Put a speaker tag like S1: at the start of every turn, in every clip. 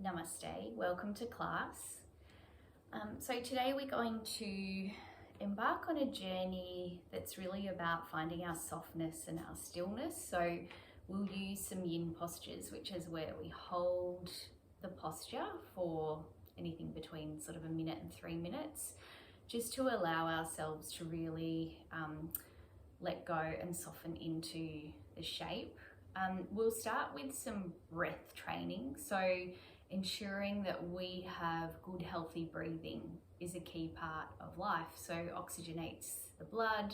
S1: Namaste, welcome to class. So today we're going to embark on a journey that's really about finding our softness and our stillness. So we'll use some yin postures, which is where we hold the posture for anything between sort of a minute and 3 minutes, just to allow ourselves to really let go and soften into the shape. We'll start with some breath training. So ensuring that we have good healthy breathing is a key part of life. So oxygenates the blood,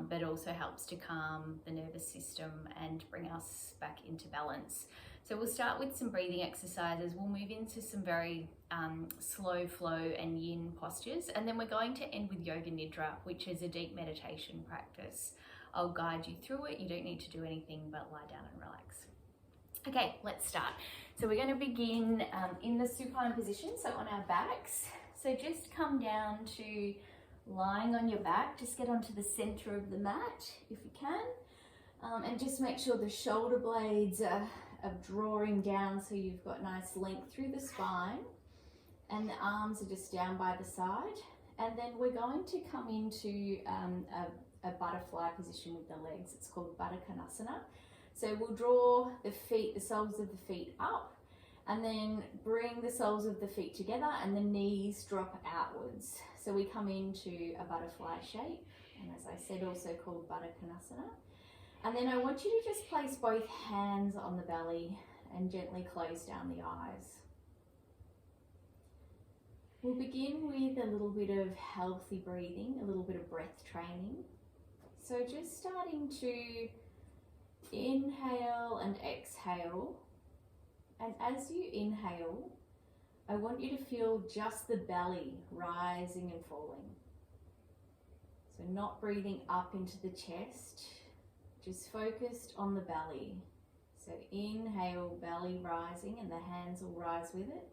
S1: but also helps to calm the nervous system and bring us back into balance. So we'll start with some breathing exercises. We'll move into some very slow flow and yin postures, and then we're going to end with Yoga Nidra, which is a deep meditation practice. I'll guide you through it. You don't need to do anything but lie down and relax. Okay, let's start. So we're going to begin in the supine position, so on our backs. So just come down to lying on your back. Just get onto the center of the mat if you can. And just make sure the shoulder blades are drawing down so you've got nice length through the spine. And the arms are just down by the side. And then we're going to come into a butterfly position with the legs. It's called Baddha Konasana. So we'll draw the feet, the soles of the feet up, and then bring the soles of the feet together and the knees drop outwards. So we come into a butterfly shape, and as I said, also called Baddha Konasana. And then I want you to just place both hands on the belly and gently close down the eyes. We'll begin with a little bit of healthy breathing, a little bit of breath training. So just starting to inhale and exhale. And as you inhale, I want you to feel just the belly rising and falling. So not breathing up into the chest, just focused on the belly. So inhale, belly rising, and the hands will rise with it.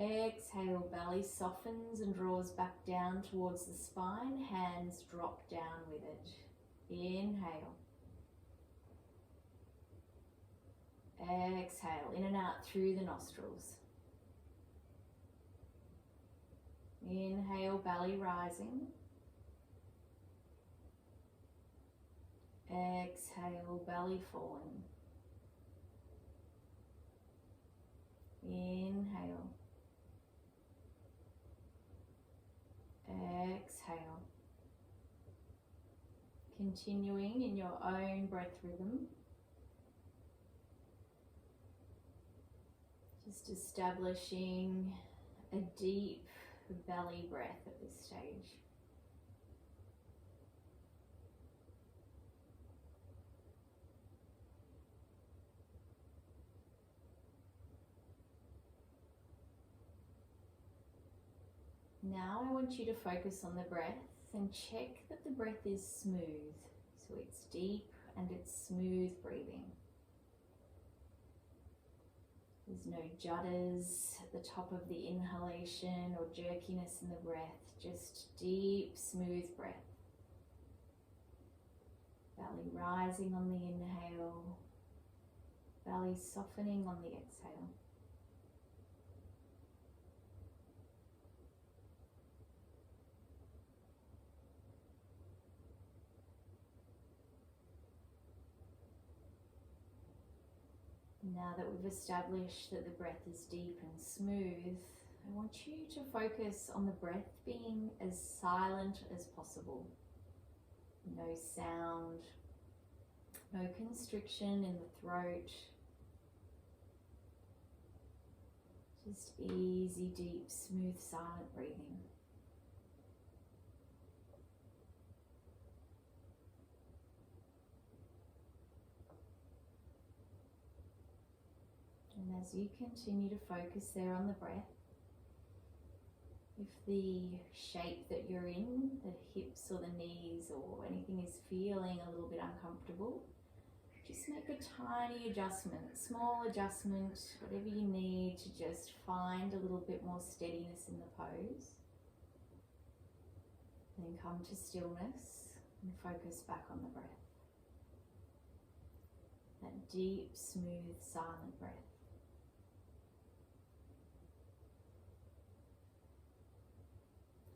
S1: Exhale, belly softens and draws back down towards the spine, hands drop down with it. Inhale. Exhale, in and out through the nostrils. Inhale, belly rising. Exhale, belly falling. Inhale. Exhale. Continuing in your own breath rhythm. Just establishing a deep belly breath at this stage. Now I want you to focus on the breath and check that the breath is smooth. So it's deep and it's smooth breathing. There's no judders at the top of the inhalation or jerkiness in the breath, just deep, smooth breath. Belly rising on the inhale, belly softening on the exhale. Now that we've established that the breath is deep and smooth, I want you to focus on the breath being as silent as possible. No sound, no constriction in the throat. Just easy, deep, smooth, silent breathing. And as you continue to focus there on the breath, if the shape that you're in, the hips or the knees or anything is feeling a little bit uncomfortable, just make a tiny adjustment, small adjustment, whatever you need to just find a little bit more steadiness in the pose. Then come to stillness and focus back on the breath. That deep, smooth, silent breath.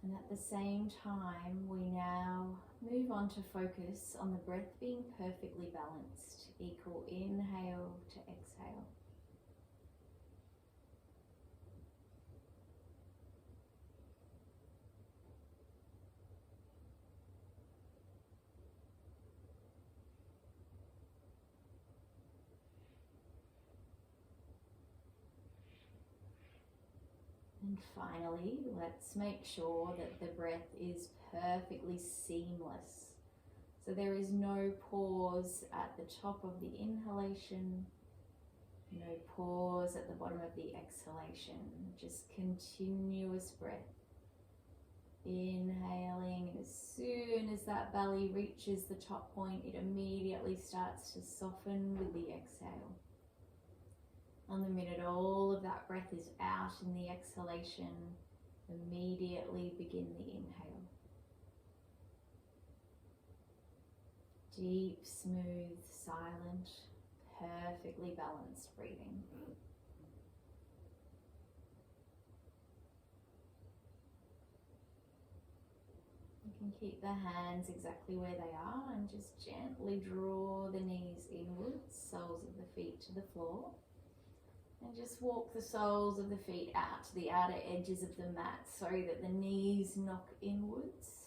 S1: And at the same time, we now move on to focus on the breath being perfectly balanced, equal inhale to exhale. And finally, let's make sure that the breath is perfectly seamless. So there is no pause at the top of the inhalation, no pause at the bottom of the exhalation, just continuous breath. Inhaling, and as soon as that belly reaches the top point, it immediately starts to soften with the exhale. And the minute all of that breath is out in the exhalation, immediately begin the inhale. Deep, smooth, silent, perfectly balanced breathing. You can keep the hands exactly where they are and just gently draw the knees inwards, soles of the feet to the floor. And just walk the soles of the feet out to the outer edges of the mat so that the knees knock inwards.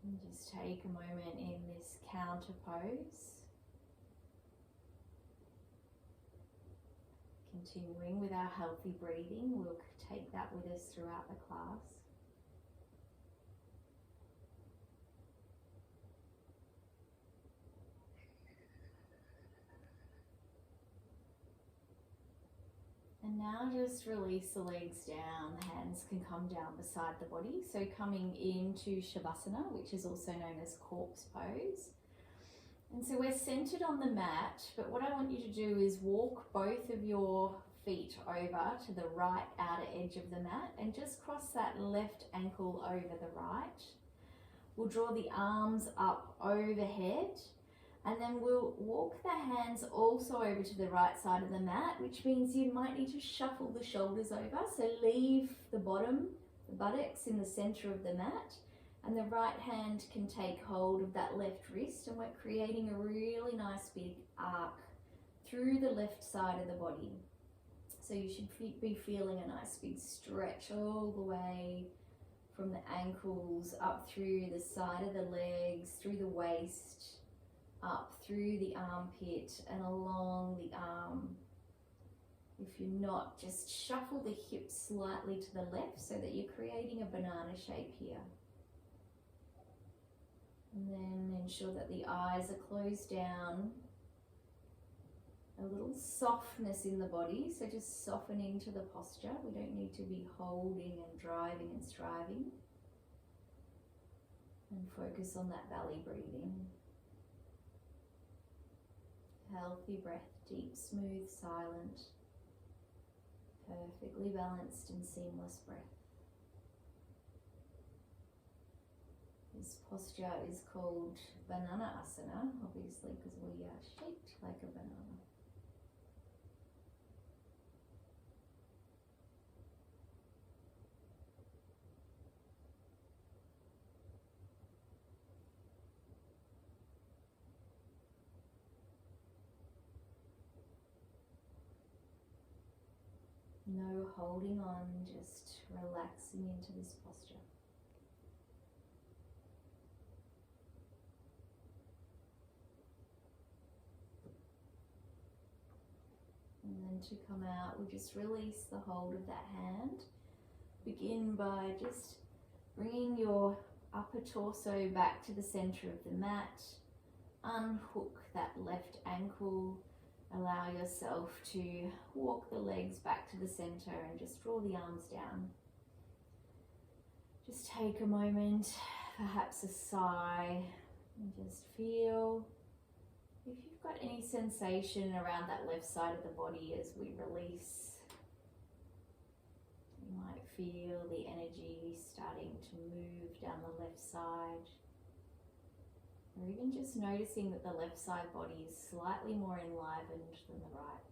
S1: And just take a moment in this counter pose. Continuing with our healthy breathing, we'll take that with us throughout the class. And now just release the legs down, the hands can come down beside the body. So coming into Shavasana, which is also known as corpse pose. And so we're centered on the mat, but what I want you to do is walk both of your feet over to the right outer edge of the mat and just cross that left ankle over the right. We'll draw the arms up overhead. And then we'll walk the hands also over to the right side of the mat, which means you might need to shuffle the shoulders over. So leave the bottom, the buttocks in the center of the mat, and the right hand can take hold of that left wrist, and we're creating a really nice big arc through the left side of the body. So you should be feeling a nice big stretch all the way from the ankles up through the side of the legs, through the waist, up through the armpit and along the arm. If you're not, just shuffle the hips slightly to the left so that you're creating a banana shape here. And then ensure that the eyes are closed down. A little softness in the body, so just soften into the posture. We don't need to be holding and driving and striving. And focus on that belly breathing. Healthy breath, deep, smooth, silent, perfectly balanced and seamless breath. This posture is called Banana Asana, obviously, because we are shaped like a banana. No holding on, just relaxing into this posture. And then to come out, we'll just release the hold of that hand. Begin by just bringing your upper torso back to the center of the mat. Unhook that left ankle. Allow yourself to walk the legs back to the center and just draw the arms down. Just take a moment, perhaps a sigh, and just feel if you've got any sensation around that left side of the body as we release. You might feel the energy starting to move down the left side. Or even just noticing that the left side body is slightly more enlivened than the right.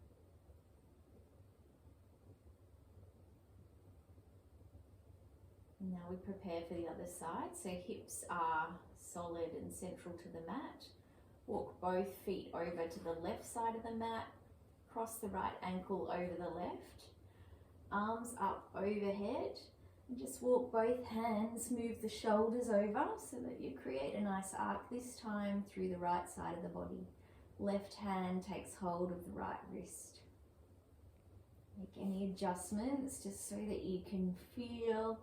S1: Now we prepare for the other side. So hips are solid and central to the mat. Walk both feet over to the left side of the mat. Cross the right ankle over the left. Arms up overhead. And just walk both hands, move the shoulders over so that you create a nice arc, this time through the right side of the body. Left hand takes hold of the right wrist. Make any adjustments just so that you can feel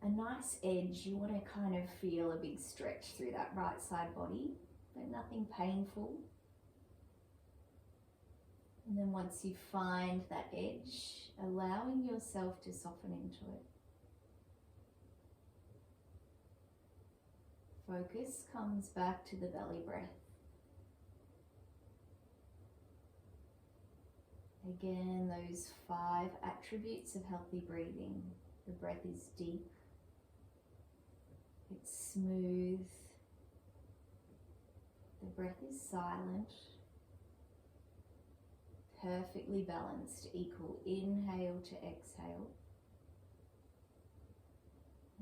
S1: a nice edge. You want to kind of feel a big stretch through that right side body, but nothing painful. And then once you find that edge, allowing yourself to soften into it. Focus comes back to the belly breath. Again, those 5 attributes of healthy breathing. The breath is deep. It's smooth. The breath is silent. Perfectly balanced, equal inhale to exhale.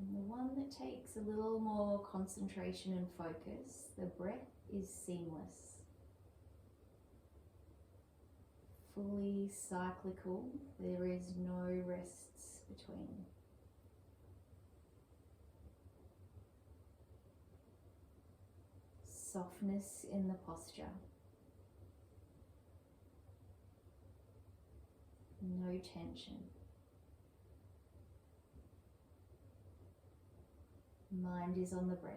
S1: And the one that takes a little more concentration and focus, the breath is seamless. Fully cyclical, there is no rests between. Softness in the posture. No tension. Mind is on the breath.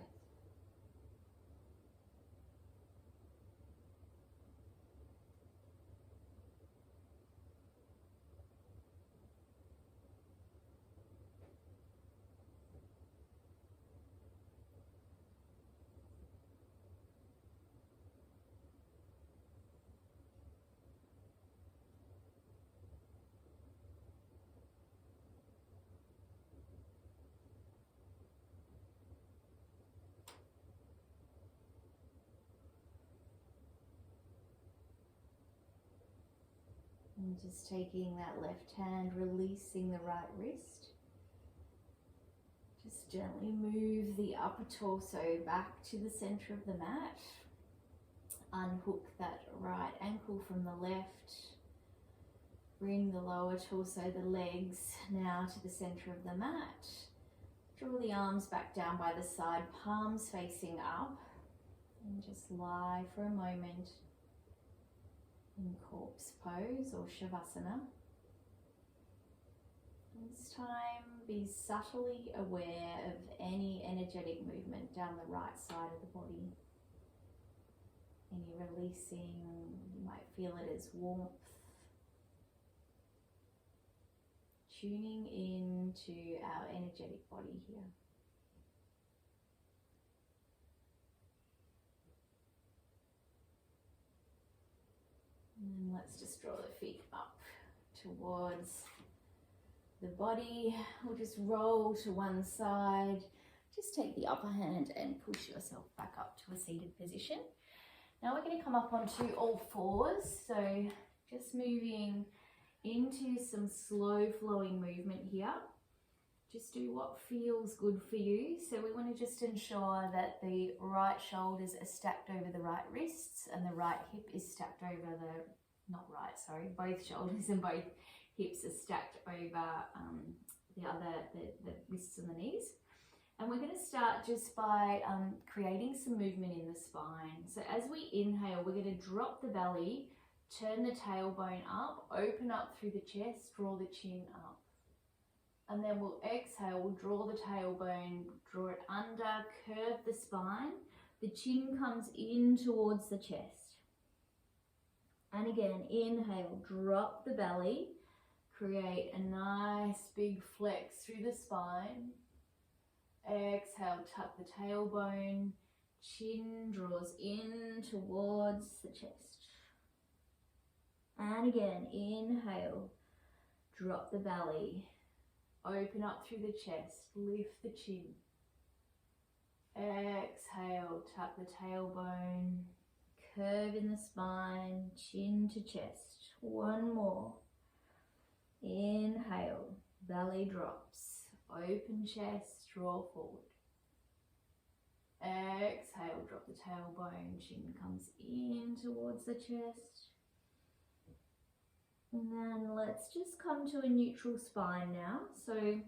S1: And just taking that left hand, releasing the right wrist. Just gently move the upper torso back to the center of the mat. Unhook that right ankle from the left. Bring the lower torso, the legs, now to the center of the mat. Draw the arms back down by the side, palms facing up. And just lie for a moment in corpse pose or shavasana. This time be subtly aware of any energetic movement down the right side of the body. Any releasing, you might feel it as warmth. Tuning into our energetic body here. And let's just draw the feet up towards the body. We'll just roll to one side. Just take the upper hand and push yourself back up to a seated position. Now we're going to come up onto all fours. So just moving into some slow flowing movement here. Just do what feels good for you. So we want to just ensure that the right shoulders are stacked over the right wrists and the right hip is stacked over both shoulders and both hips are stacked over the wrists and the knees. And we're going to start just by creating some movement in the spine. So as we inhale, we're going to drop the belly, turn the tailbone up, open up through the chest, draw the chin up. And then we'll exhale, we'll draw the tailbone, draw it under, curve the spine. The chin comes in towards the chest. And again, inhale, drop the belly, create a nice big flex through the spine. Exhale, tuck the tailbone, chin draws in towards the chest. And again, inhale, drop the belly, open up through the chest, lift the chin. Exhale, tuck the tailbone, curve in the spine, chin to chest. One more. Inhale, belly drops, Open chest, draw forward. Exhale, drop the tailbone, chin comes in towards the chest. And then let's just come to a neutral spine now. So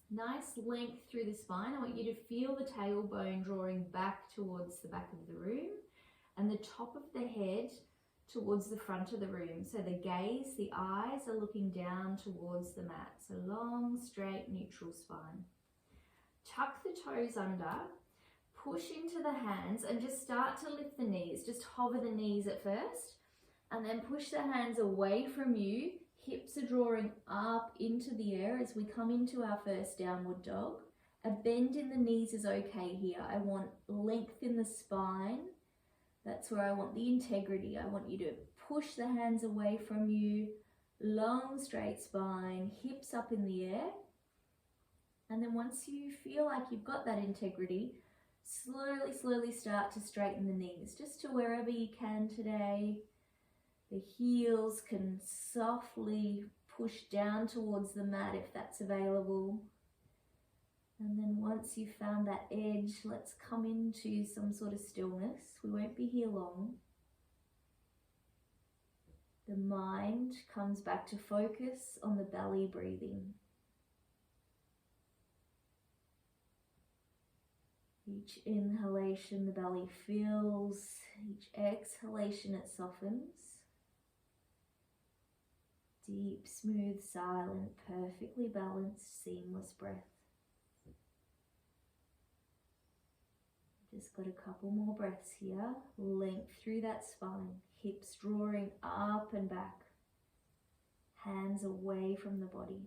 S1: nice length through the spine. I want you to feel the tailbone drawing back towards the back of the room and the top of the head towards the front of the room. So the gaze, the eyes are looking down towards the mat. So long, straight, neutral spine. Tuck the toes under, push into the hands and just start to lift the knees. Just hover the knees at first and then push the hands away from you. Hips are drawing up into the air as we come into our first downward dog. A bend in the knees is okay here. I want length in the spine. That's where I want the integrity. I want you to push the hands away from you. Long, straight spine, hips up in the air. And then once you feel like you've got that integrity, slowly, slowly start to straighten the knees, just to wherever you can today. The heels can softly push down towards the mat if that's available. And then once you've found that edge, let's come into some sort of stillness. We won't be here long. The mind comes back to focus on the belly breathing. Each inhalation, the belly fills. Each exhalation, it softens. Deep, smooth, silent, perfectly balanced, seamless breath. Just got a couple more breaths here. Length through that spine. Hips drawing up and back. Hands away from the body.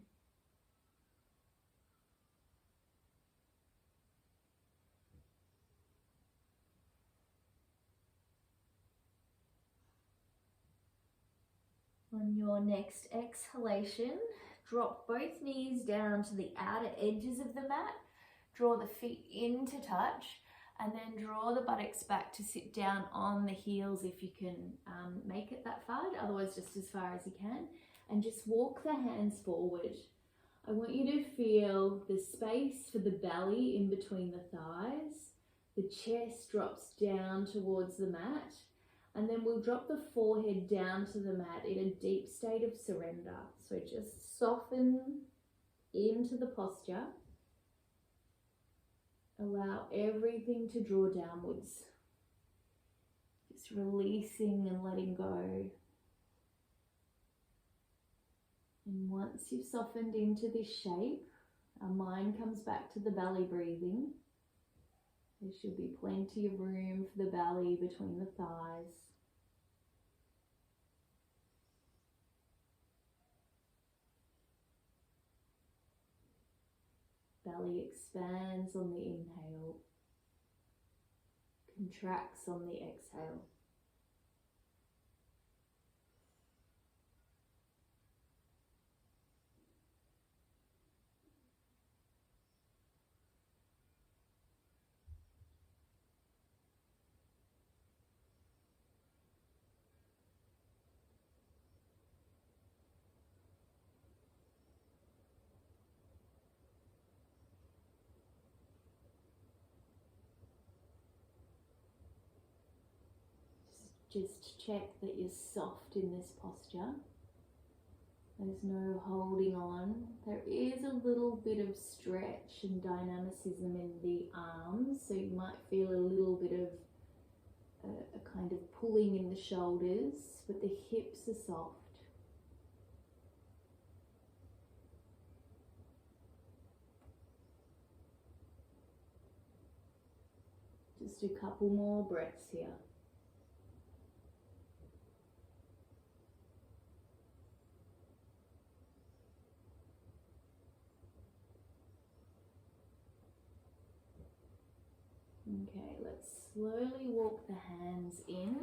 S1: On your next exhalation, drop both knees down to the outer edges of the mat. Draw the feet in to touch and then draw the buttocks back to sit down on the heels if you can make it that far, otherwise just as far as you can. And just walk the hands forward. I want you to feel the space for the belly in between the thighs. The chest drops down towards the mat. And then we'll drop the forehead down to the mat in a deep state of surrender. So just soften into the posture. Allow everything to draw downwards. Just releasing and letting go. And once you've softened into this shape, our mind comes back to the belly breathing. There should be plenty of room for the belly between the thighs. Belly expands on the inhale, contracts on the exhale. Just check that you're soft in this posture. There's no holding on. There is a little bit of stretch and dynamicism in the arms, so you might feel a little bit of a kind of pulling in the shoulders, but the hips are soft. Just a couple more breaths here. Okay, let's slowly walk the hands in.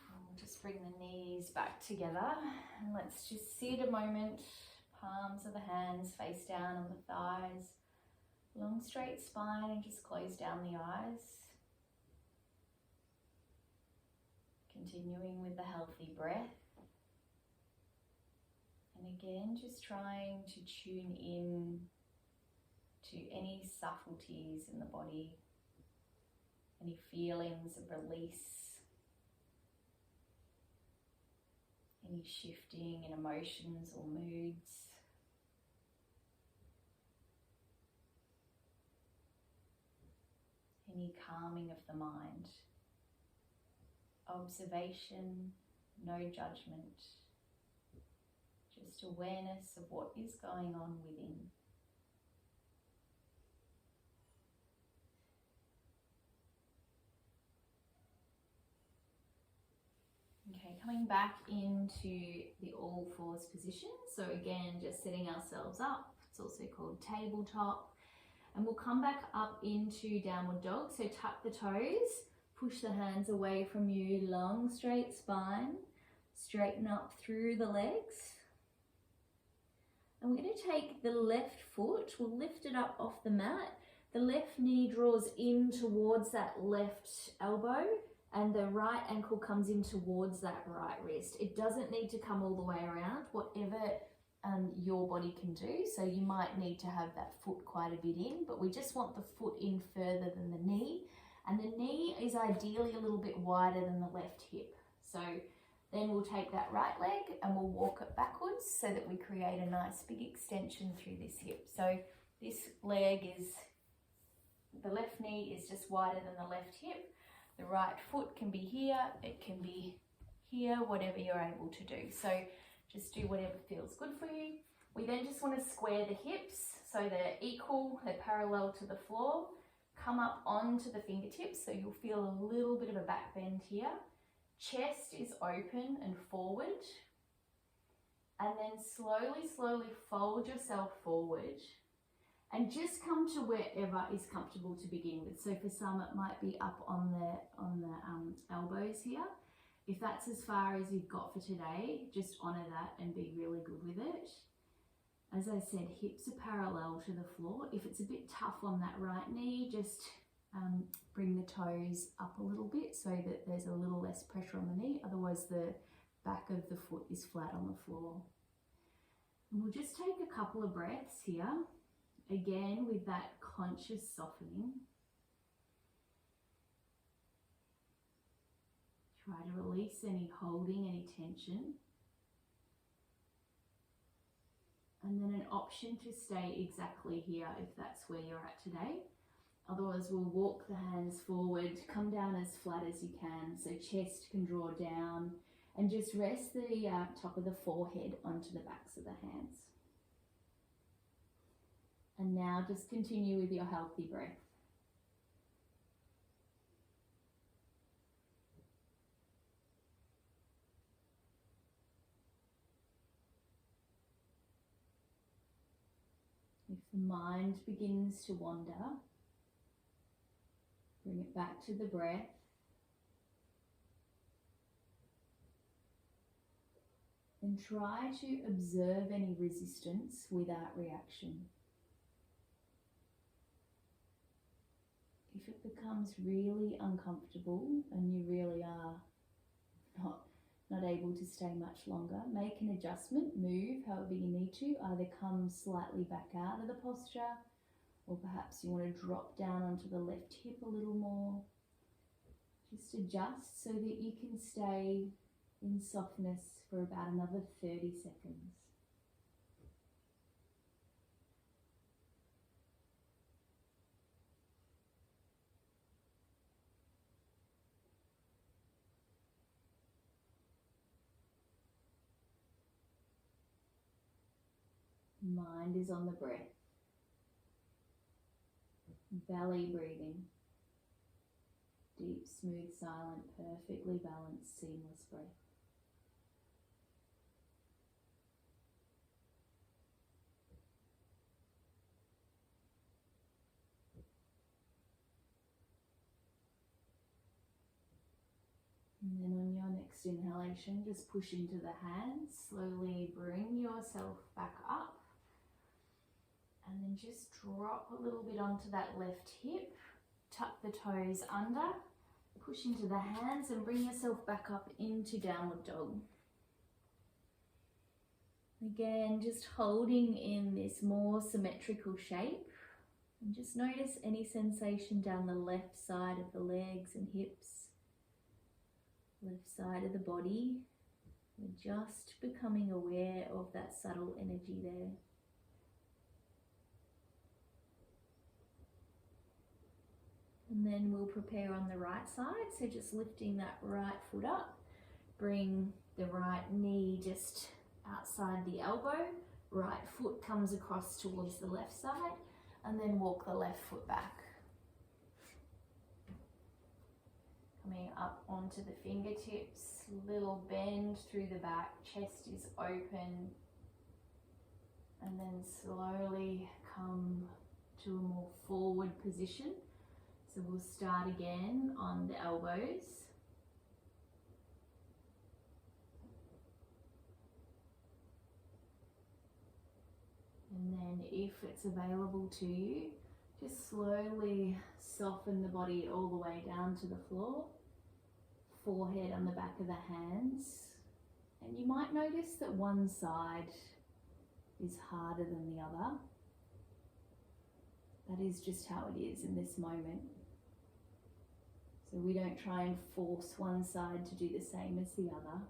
S1: We'll just bring the knees back together and let's just sit a moment. Palms of the hands face down on the thighs. Long straight spine and just close down the eyes. Continuing with the healthy breath. And again, just trying to tune in to any subtleties in the body, any feelings of release, any shifting in emotions or moods. Any calming of the mind. Observation, no judgment. Just awareness of what is going on within. Okay, coming back into the all fours position. So again, just setting ourselves up. It's also called tabletop. And we'll come back up into downward dog. So tuck the toes, push the hands away from you, long straight spine, straighten up through the legs. And we're going to take the left foot, we'll lift it up off the mat. The left knee draws in towards that left elbow and the right ankle comes in towards that right wrist. It doesn't need to come all the way around, whatever your body can do. So you might need to have that foot quite a bit in, but we just want the foot in further than the knee. And the knee is ideally a little bit wider than the left hip. So then we'll take that right leg and we'll walk it backwards so that we create a nice big extension through this hip. So this leg is, the left knee is just wider than the left hip. The right foot can be here, it can be here, whatever you're able to do. So just do whatever feels good for you. We then just want to square the hips so they're equal, they're parallel to the floor. Come up onto the fingertips so you'll feel a little bit of a back bend here. Chest is open and forward. And then slowly fold yourself forward. And just come to wherever is comfortable to begin with. So for some it might be up on the elbows here. If that's as far as you've got for today, just honour that and be really good with it. As I said, hips are parallel to the floor. If it's a bit tough on that right knee, just bring the toes up a little bit so that there's a little less pressure on the knee. Otherwise the back of the foot is flat on the floor. And we'll just take a couple of breaths here, again with that conscious softening. Try to release any holding, any tension. And then an option to stay exactly here if that's where you're at today. Otherwise we'll walk the hands forward, come down as flat as you can. So chest can draw down and just rest the top of the forehead onto the backs of the hands. And now just continue with your healthy breath. If the mind begins to wander, bring it back to the breath. And try to observe any resistance without reaction. If it becomes really uncomfortable and you really are not able to stay much longer, make an adjustment, move however you need to, either come slightly back out of the posture or perhaps you want to drop down onto the left hip a little more. Just adjust so that you can stay in softness for about another 30 seconds. Mind is on the breath. Belly breathing. Deep, smooth, silent, perfectly balanced, seamless breath. And then on your next inhalation, just push into the hands. Slowly bring yourself back up. And then just drop a little bit onto that left hip. Tuck the toes under. Push into the hands and bring yourself back up into downward dog. Again, just holding in this more symmetrical shape. And just notice any sensation down the left side of the legs and hips, left side of the body. We're just becoming aware of that subtle energy there. And then we'll prepare on the right side. So just lifting that right foot up, bring the right knee just outside the elbow, right foot comes across towards the left side, and then walk the left foot back. Coming up onto the fingertips, little bend through the back, chest is open, and then slowly come to a more forward position. So we'll start again on the elbows. And then if it's available to you, just slowly soften the body all the way down to the floor, forehead on the back of the hands. And you might notice that one side is harder than the other. That is just how it is in this moment. So we don't try and force one side to do the same as the other.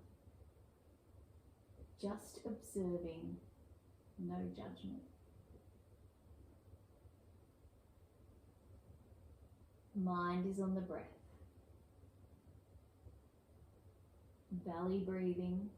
S1: Just observing, no judgment. Mind is on the breath. Belly breathing.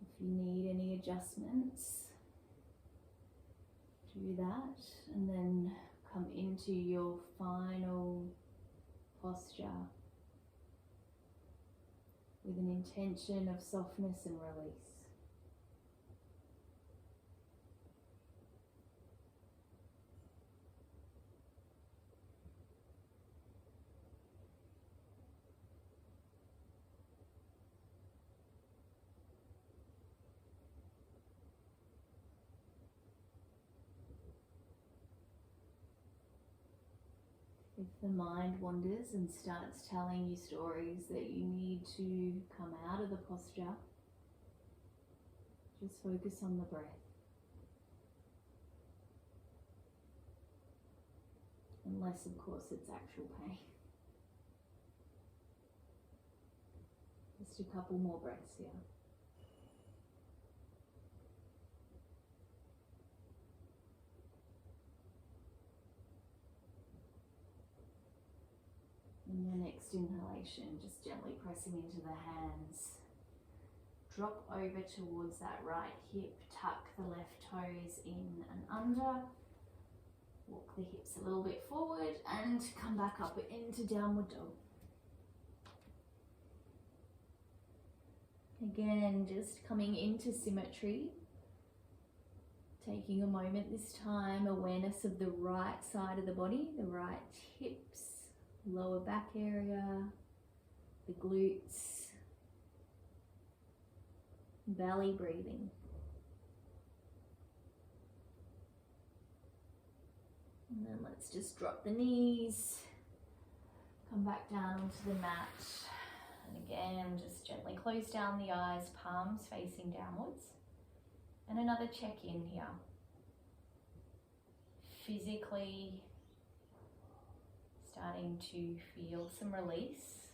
S1: If you need any adjustments, do that, and then come into your final posture with an intention of softness and release. If the mind wanders and starts telling you stories that you need to come out of the posture, just focus on the breath. Unless, of course, it's actual pain. Just a couple more breaths here. And the next inhalation, just gently pressing into the hands. Drop over towards that right hip, tuck the left toes in and under. Walk the hips a little bit forward and come back up into downward dog. Again, just coming into symmetry. Taking a moment this time, awareness of the right side of the body, the right hips, lower back area, the glutes, belly breathing. And then let's just drop the knees, come back down onto the mat, and again just gently close down the eyes, palms facing downwards. And another check-in here. Physically starting to feel some release.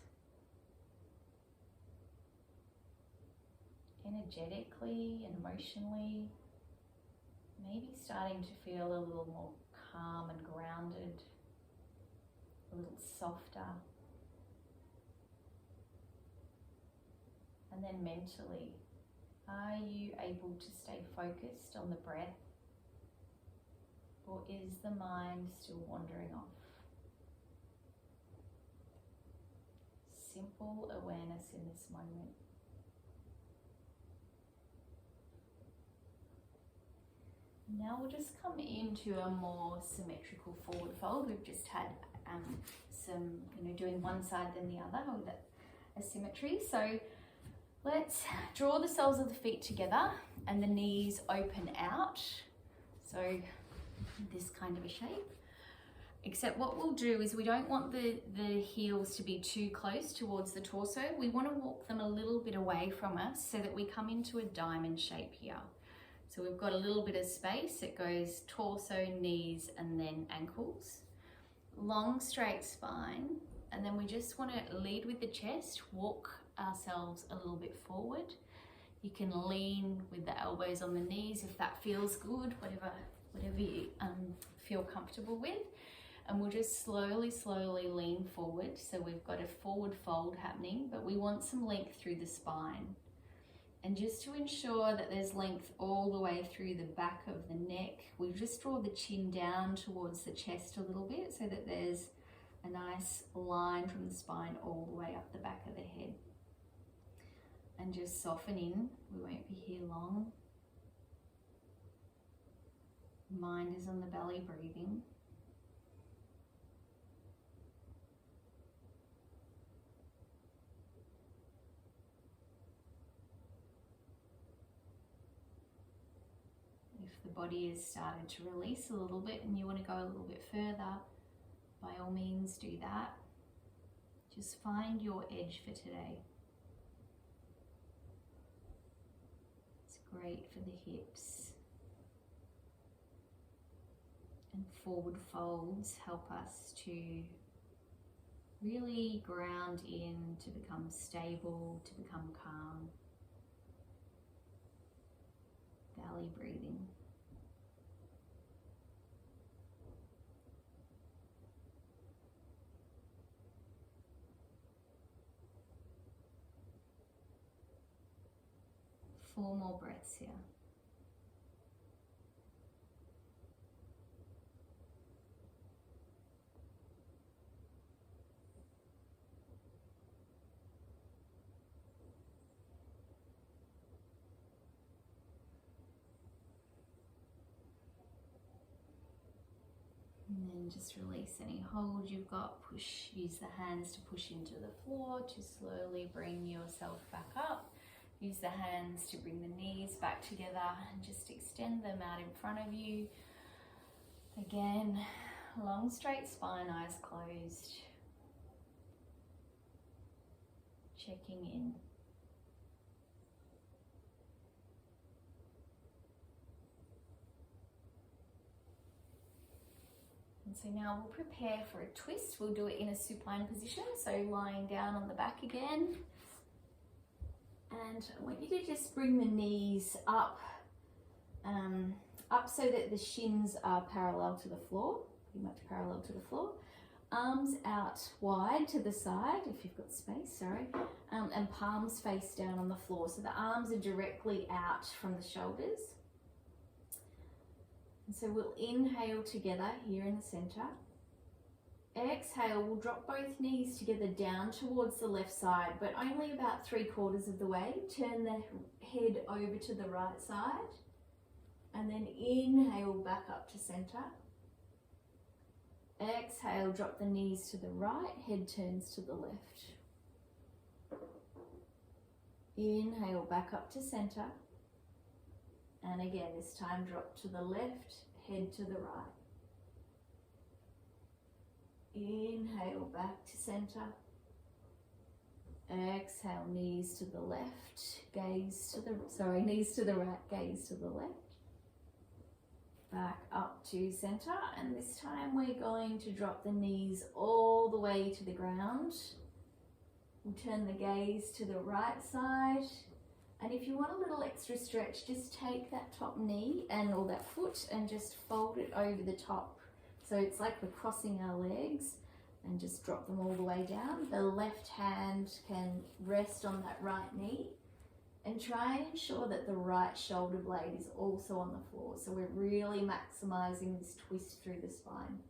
S1: Energetically and emotionally, maybe starting to feel a little more calm and grounded, a little softer. And then mentally, are you able to stay focused on the breath, or is the mind still wandering off? Simple awareness in this moment. Now we'll just come into a more symmetrical forward fold. We've just had some, doing one side then the other with that asymmetry. So let's draw the soles of the feet together and the knees open out. So this kind of a shape. Except what we'll do is we don't want the heels to be too close towards the torso. We want to walk them a little bit away from us so that we come into a diamond shape here. So we've got a little bit of space. It goes torso, knees, and then ankles. Long straight spine, and then we just want to lead with the chest, walk ourselves a little bit forward. You can lean with the elbows on the knees if that feels good, whatever you feel comfortable with. And we'll just slowly lean forward. So we've got a forward fold happening, but we want some length through the spine. And just to ensure that there's length all the way through the back of the neck, we just draw the chin down towards the chest a little bit so that there's a nice line from the spine all the way up the back of the head. And just soften in. We won't be here long. Mind is on the belly, breathing. If the body has started to release a little bit and you want to go a little bit further, by all means do that. Just find your edge for today. It's great for the hips. And forward folds help us to really ground in, to become stable, to become calm. Belly breathing. Four more breaths here. And then just release any hold you've got. Use the hands to push into the floor to slowly bring yourself back up. Use the hands to bring the knees back together and just extend them out in front of you. Again, long straight spine, eyes closed. Checking in. And so now we'll prepare for a twist. We'll do it in a supine position, so lying down on the back again. And I want you to just bring the knees up, up so that the shins are parallel to the floor, pretty much parallel to the floor. Arms out wide to the side, if you've got space, sorry, and palms face down on the floor. So the arms are directly out from the shoulders. And so we'll inhale together here in the center. Exhale, we'll drop both knees together down towards the left side, but only about 3/4 of the way. Turn the head over to the right side. And then inhale back up to center. Exhale, drop the knees to the right, head turns to the left. Inhale back up to center. And again, this time drop to the left, head to the right. Inhale back to center. Exhale, knees to the left, knees to the right, gaze to the left. Back up to center, and this time we're going to drop the knees all the way to the ground. We'll turn the gaze to the right side. And if you want a little extra stretch, just take that top knee or that foot and just fold it over the top. So it's like we're crossing our legs, and just drop them all the way down. The left hand can rest on that right knee, and try and ensure that the right shoulder blade is also on the floor. So we're really maximizing this twist through the spine.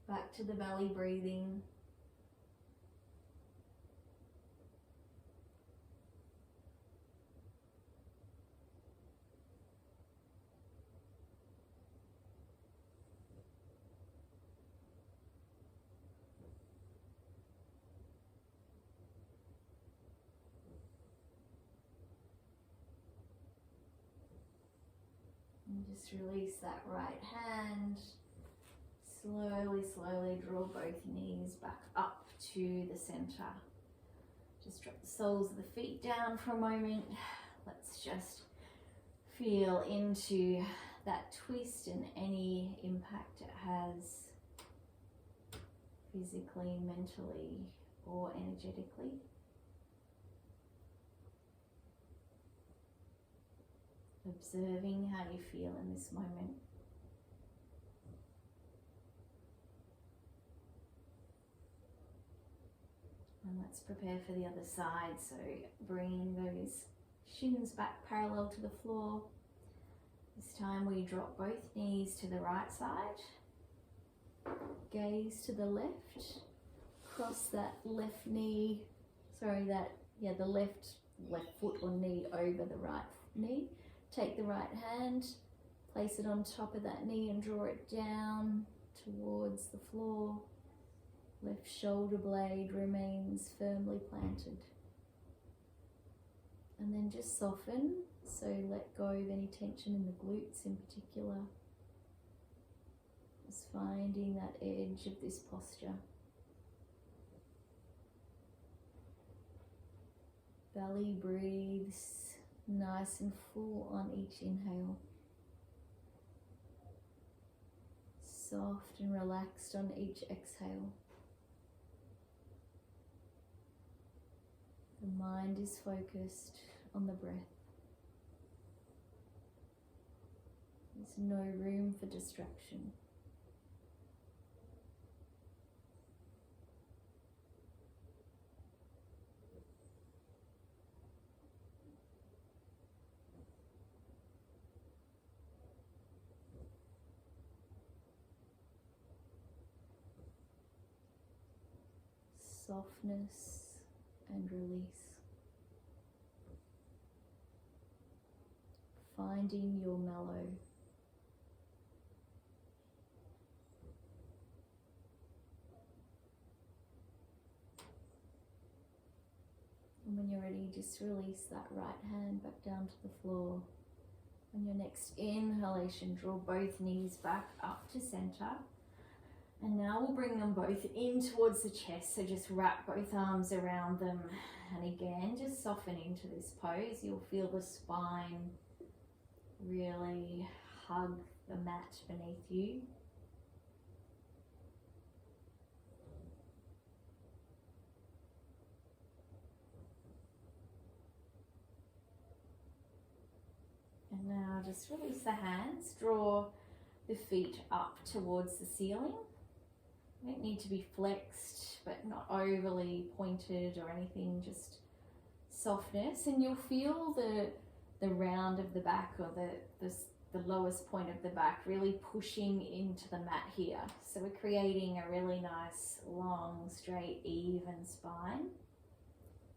S1: Back to the belly breathing. And just release that right hand. Slowly, slowly draw both knees back up to the center. Just drop the soles of the feet down for a moment. Let's just feel into that twist and any impact it has physically, mentally, or energetically. Observing how you feel in this moment. And let's prepare for the other side. So bringing those shins back parallel to the floor. This time we drop both knees to the right side. Gaze to the left. Cross that left knee, the left foot or knee over the right knee. Take the right hand, place it on top of that knee and draw it down towards the floor. Left shoulder blade remains firmly planted. And then just soften, so let go of any tension in the glutes in particular. Just finding that edge of this posture. Belly breathes nice and full on each inhale. Soft and relaxed on each exhale. The mind is focused on the breath. There's no room for distraction. Softness and release. Finding your mellow. And when you're ready, just release that right hand back down to the floor. On your next inhalation, draw both knees back up to center. And now we'll bring them both in towards the chest, so just wrap both arms around them. And again, just soften into this pose. You'll feel the spine really hug the mat beneath you. And now just release the hands, draw the feet up towards the ceiling. They don't need to be flexed, but not overly pointed or anything, just softness. And you'll feel the round of the back, or the lowest point of the back, really pushing into the mat here. So we're creating a really nice, long, straight, even spine.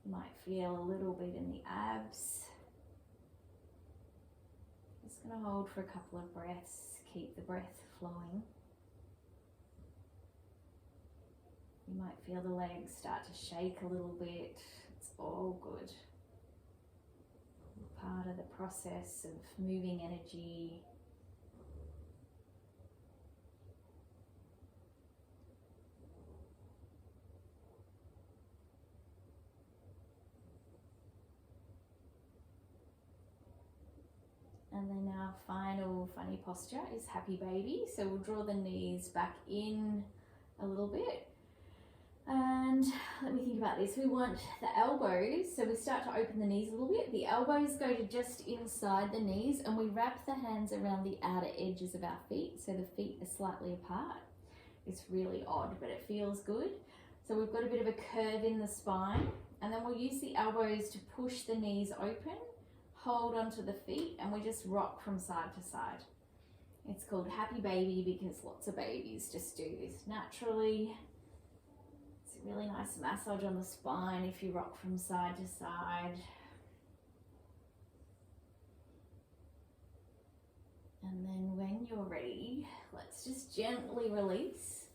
S1: You might feel a little bit in the abs. Just going to hold for a couple of breaths, keep the breath flowing. You might feel the legs start to shake a little bit. It's all good. Part of the process of moving energy. And then our final funny posture is happy baby. So we'll draw the knees back in a little bit. And let me think about this. We want the elbows, so we start to open the knees a little bit. The elbows go to just inside the knees, and we wrap the hands around the outer edges of our feet, so the feet are slightly apart. It's really odd, but it feels good. So we've got a bit of a curve in the spine, and then we'll use the elbows to push the knees open, hold onto the feet, and we just rock from side to side. It's called happy baby because lots of babies just do this naturally. Really nice massage on the spine if you rock from side to side. And then when you're ready, let's just gently release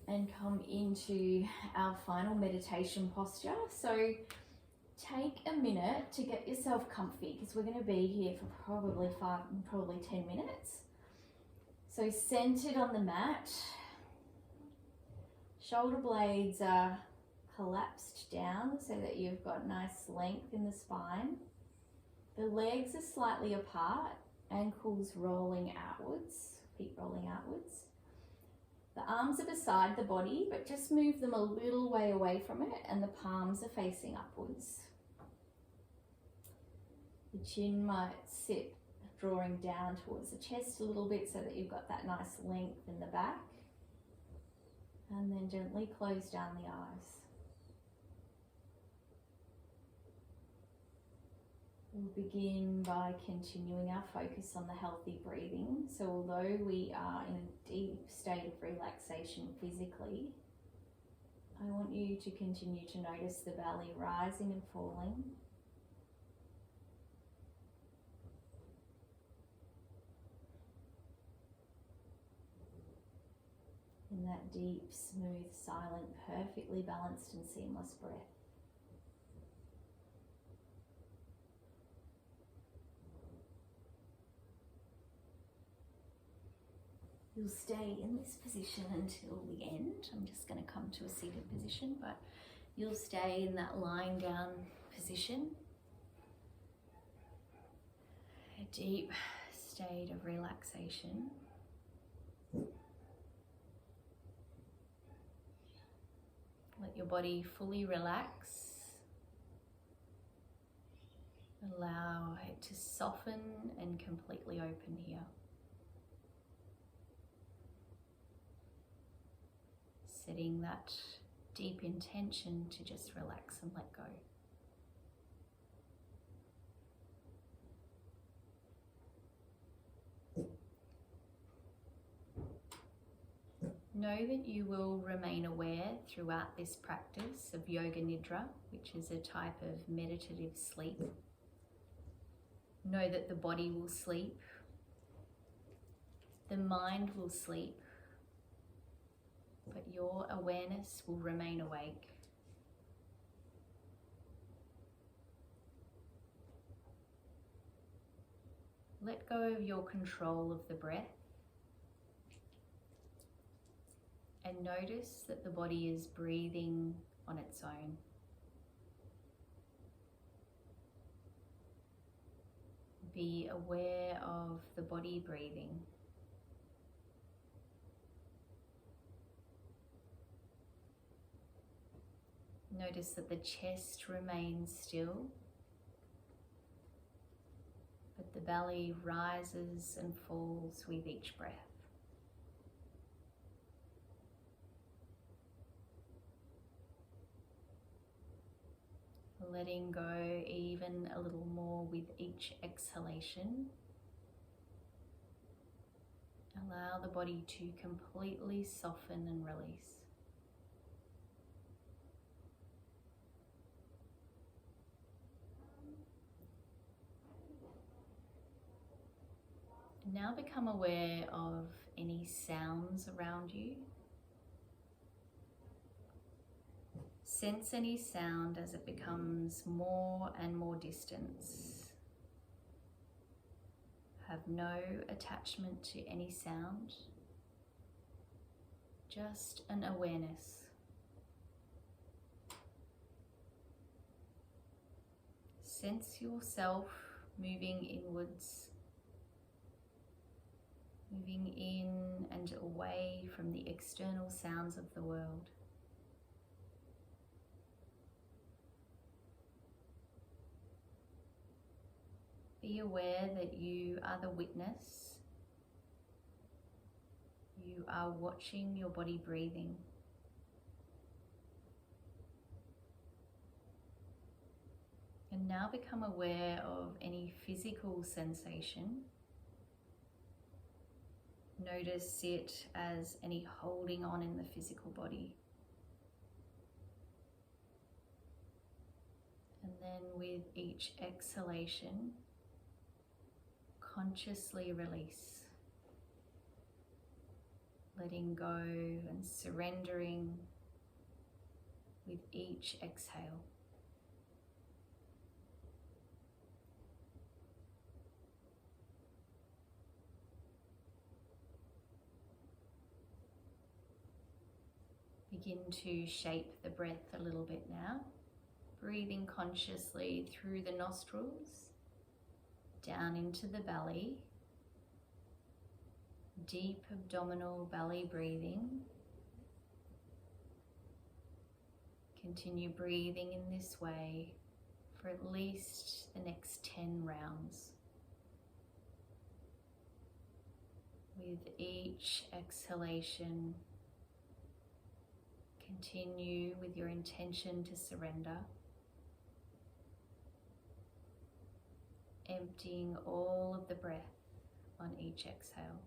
S1: and come into our final meditation posture. So take a minute to get yourself comfy because we're going to be here for probably 10 minutes. So centered on the mat, shoulder blades are collapsed down so that you've got nice length in the spine. The legs are slightly apart, ankles rolling outwards, feet rolling outwards. The arms are beside the body, but just move them a little way away from it, and the palms are facing upwards. The chin might sit drawing down towards the chest a little bit so that you've got that nice length in the back. And then gently close down the eyes. We'll begin by continuing our focus on the healthy breathing. So although we are in a deep state of relaxation physically, I want you to continue to notice the belly rising and falling. In that deep, smooth, silent, perfectly balanced and seamless breath. You'll stay in this position until the end. I'm just going to come to a seated position, but you'll stay in that lying down position. A deep state of relaxation. Let your body fully relax. Allow it to soften and completely open here. Setting that deep intention to just relax and let go. Know that you will remain aware throughout this practice of Yoga Nidra, which is a type of meditative sleep. Know that the body will sleep, the mind will sleep, but your awareness will remain awake. Let go of your control of the breath and notice that the body is breathing on its own. Be aware of the body breathing. Notice that the chest remains still, but the belly rises and falls with each breath. Letting go even a little more with each exhalation. Allow the body to completely soften and release. Now become aware of any sounds around you. Sense any sound as it becomes more and more distance. Have no attachment to any sound, just an awareness. Sense yourself moving inwards, moving in and away from the external sounds of the world. Be aware that you are the witness. You are watching your body breathing. And now become aware of any physical sensation. Notice it as any holding on in the physical body. And then with each exhalation, consciously release, letting go and surrendering with each exhale. Begin to shape the breath a little bit now. Breathing consciously through the nostrils, down into the belly. Deep abdominal belly breathing. Continue breathing in this way for at least the next 10 rounds. With each exhalation, continue with your intention to surrender, emptying all of the breath on each exhale.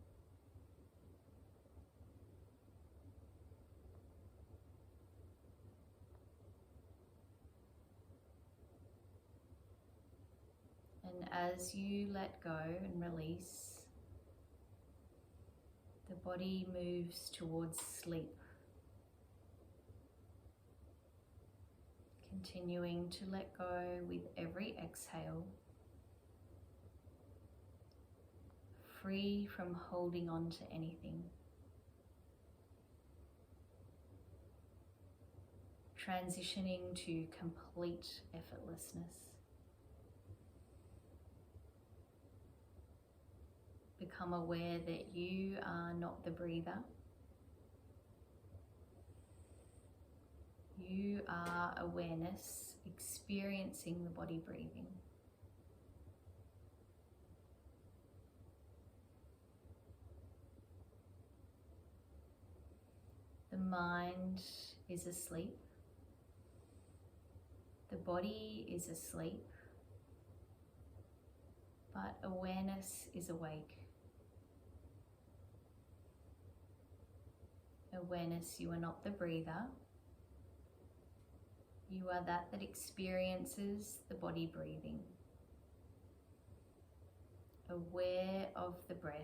S1: And as you let go and release, the body moves towards sleep. Continuing to let go with every exhale, free from holding on to anything. Transitioning to complete effortlessness. Become aware that you are not the breather. You are awareness experiencing the body breathing. The mind is asleep. The body is asleep. But awareness is awake. Awareness, you are not the breather. You are that experiences the body breathing. Aware of the breath.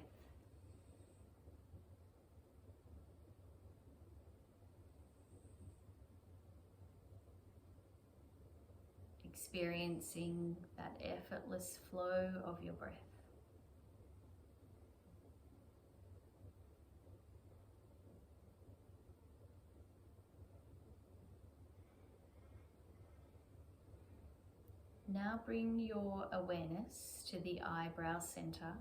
S1: Experiencing that effortless flow of your breath. Now bring your awareness to the eyebrow center,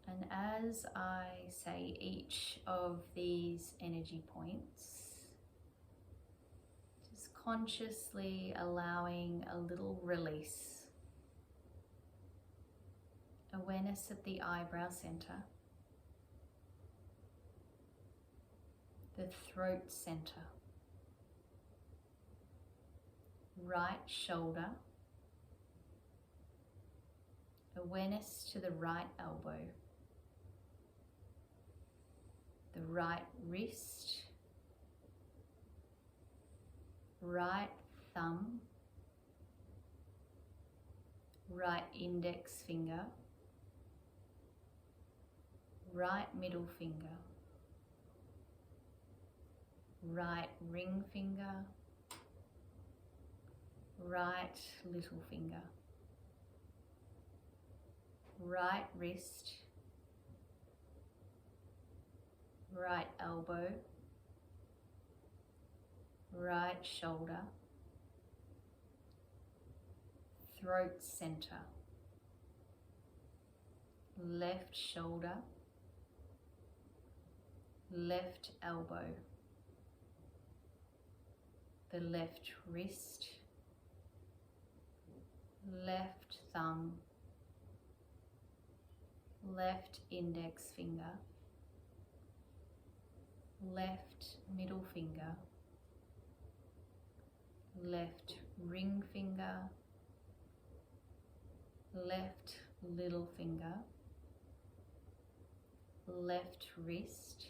S1: and as I say each of these energy points, just consciously allowing a little release. Awareness at the eyebrow center, the throat center, right shoulder, awareness to the right elbow, the right wrist, right thumb, right index finger, right middle finger, right ring finger, right little finger, right wrist, right elbow, right shoulder, throat center, left shoulder, left elbow, the left wrist, left thumb, left index finger, left middle finger, left ring finger, left little finger, left wrist,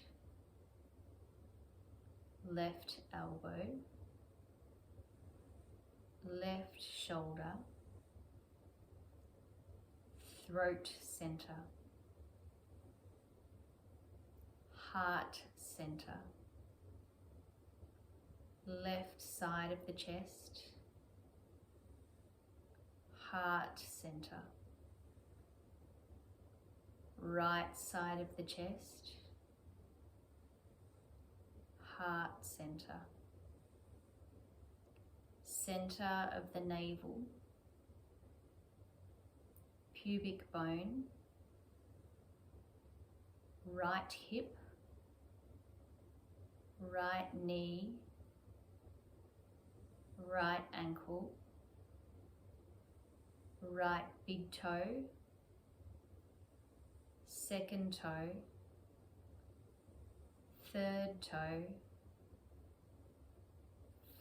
S1: left elbow, left shoulder, throat center, heart center, left side of the chest, heart center, right side of the chest, heart center, center of the navel, pubic bone, right hip, right knee, right ankle, right big toe, second toe, third toe,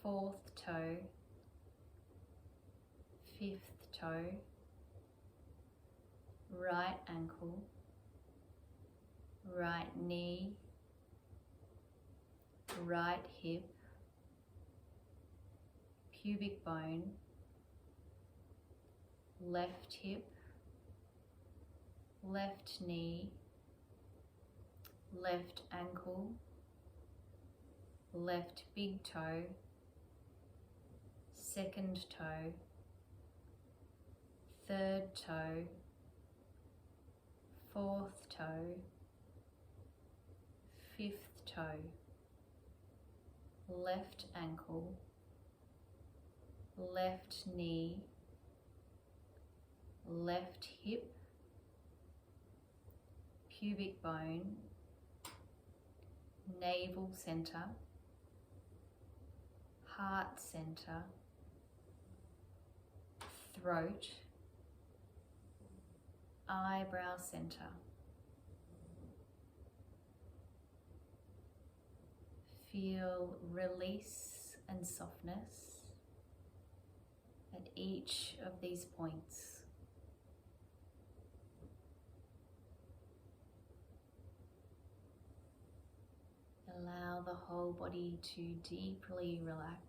S1: fourth toe, fifth toe, right ankle, right knee, right hip, pubic bone, left hip, left knee, left ankle, left big toe, second toe, third toe, fourth toe, fifth toe, left ankle, left knee, left hip, pubic bone, navel center, heart center, throat, eyebrow center. Feel release and softness at each of these points. Allow the whole body to deeply relax.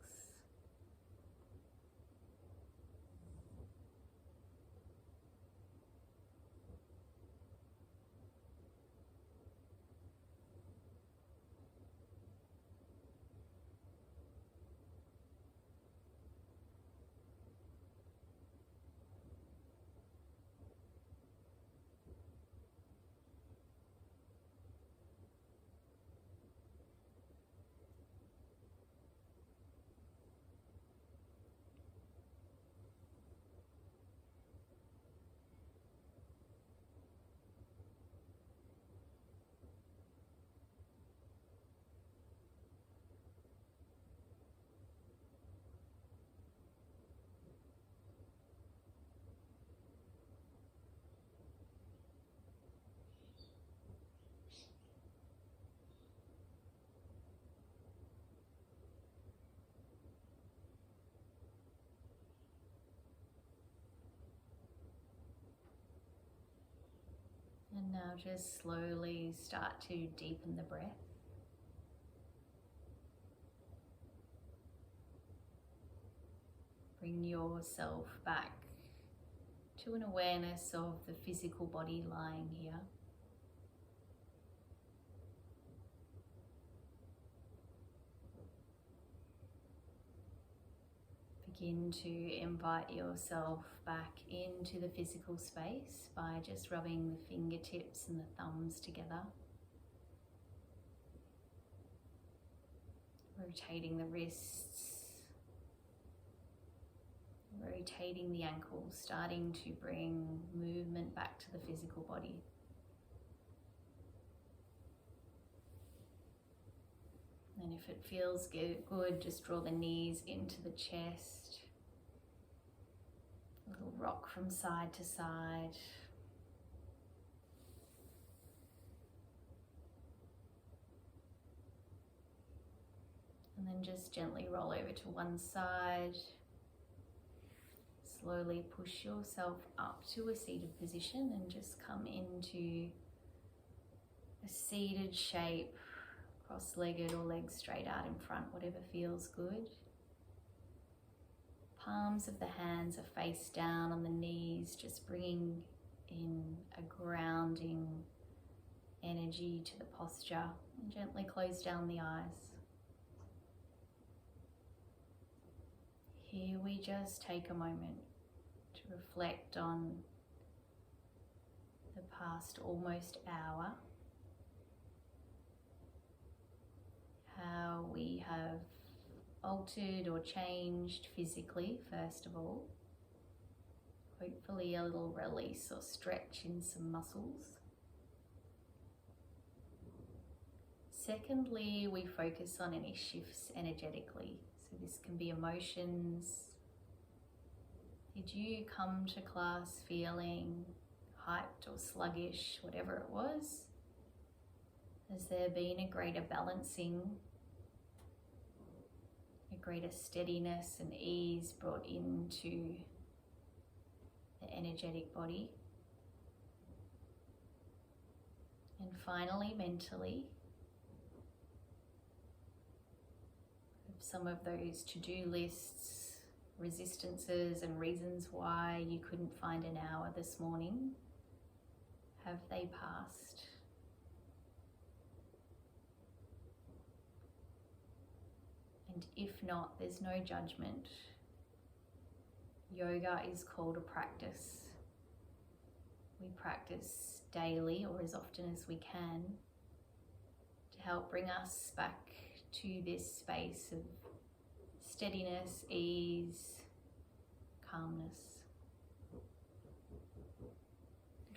S1: And now just slowly start to deepen the breath. Bring yourself back to an awareness of the physical body lying here. Begin to invite yourself back into the physical space by just rubbing the fingertips and the thumbs together. Rotating the wrists, rotating the ankles, starting to bring movement back to the physical body. And if it feels good, just draw the knees into the chest. A little rock from side to side. And then just gently roll over to one side. Slowly push yourself up to a seated position and just come into a seated shape. Cross-legged or legs straight out in front, whatever feels good. Palms of the hands are face down on the knees, just bringing in a grounding energy to the posture. And gently close down the eyes. Here we just take a moment to reflect on the past almost hour. how we have altered or changed physically, first of all. Hopefully a little release or stretch in some muscles. Secondly, we focus on any shifts energetically. So this can be emotions. Did you come to class feeling hyped or sluggish, whatever it was? Has there been a greater balancing, a greater steadiness and ease brought into the energetic body? And finally, mentally, some of those to-do lists, resistances and reasons why you couldn't find an hour this morning, have they passed? And if not, there's no judgment. Yoga is called a practice. We practice daily or as often as we can to help bring us back to this space of steadiness, ease, calmness.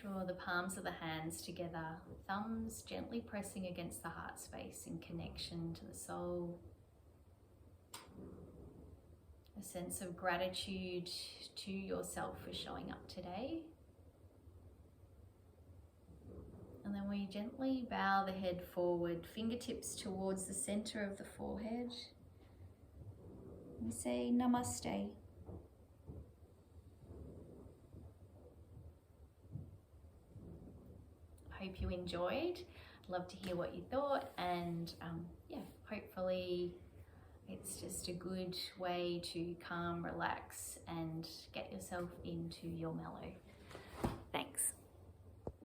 S1: Draw the palms of the hands together, thumbs gently pressing against the heart space in connection to the soul. A sense of gratitude to yourself for showing up today. And then we gently bow the head forward, fingertips towards the center of the forehead. We say namaste. I hope you enjoyed. I'd love to hear what you thought, and hopefully it's just a good way to calm, relax, and get yourself into your mellow. Thanks.